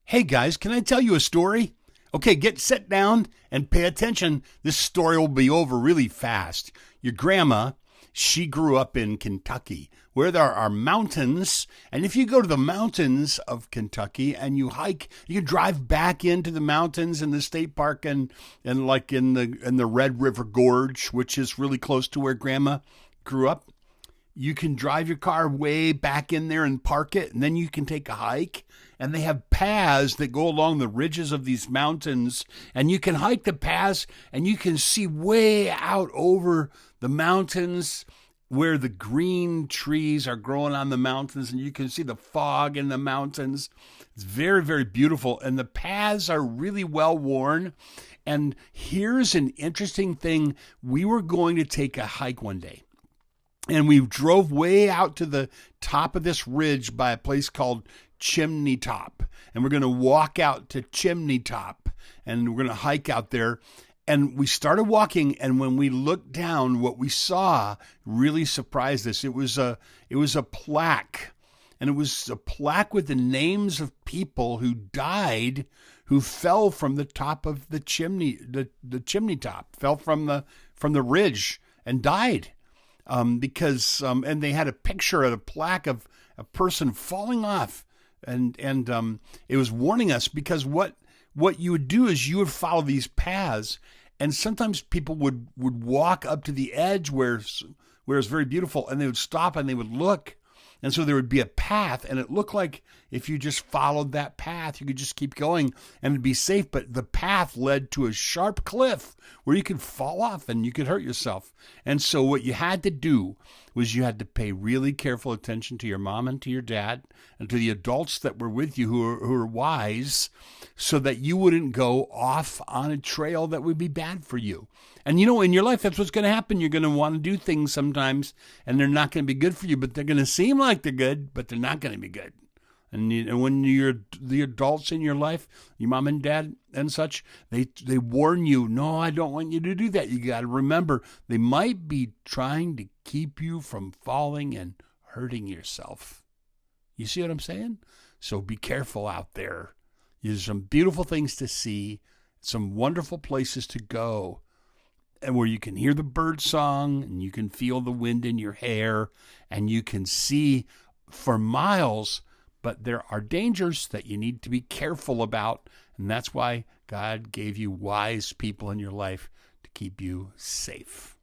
Hey guys, can I tell you a story? Okay, sit down and pay attention. This story will be over really fast. Your grandma, she grew up in Kentucky where there are mountains. And if you go to the mountains of Kentucky and you hike, you can drive back into the mountains in the state park and like in the Red River Gorge, which is really close to where grandma grew up. You can drive your car way back in there and park it, and then you can take a hike. And they have paths that go along the ridges of these mountains, and you can hike the paths, and you can see way out over the mountains where the green trees are growing on the mountains, and you can see the fog in the mountains. It's very, very beautiful, and the paths are really well worn. And here's an interesting thing. We were going to take a hike one day. And we drove way out to the top of this ridge by a place called Chimney Top. And we're going to walk out to Chimney Top and we're going to hike out there. And we started walking. And when we looked down, what we saw really surprised us. It was a plaque. And it was a plaque with the names of people who died, who fell from the top of the chimney, the chimney top, fell from the ridge and died. And they had a picture of a plaque of a person falling off, and it was warning us because what you would do is you would follow these paths, and sometimes people would walk up to the edge where it's very beautiful, and they would stop and they would look. And so there would be a path, and it looked like if you just followed that path, you could just keep going and it'd be safe. But the path led to a sharp cliff where you could fall off and you could hurt yourself. And so what you had to do was you had to pay really careful attention to your mom and to your dad and to the adults that were with you who are wise, so that you wouldn't go off on a trail that would be bad for you. And in your life, that's what's going to happen. You're going to want to do things sometimes, and they're not going to be good for you, but they're going to seem like they're good, but they're not going to be good. And when you're the adults in your life, your mom and dad and such, they warn you, no, I don't want you to do that. You got to remember, they might be trying to keep you from falling and hurting yourself. You see what I'm saying? So be careful out there. There's some beautiful things to see, some wonderful places to go, and where you can hear the bird song and you can feel the wind in your hair and you can see for miles, but there are dangers that you need to be careful about. And that's why God gave you wise people in your life to keep you safe.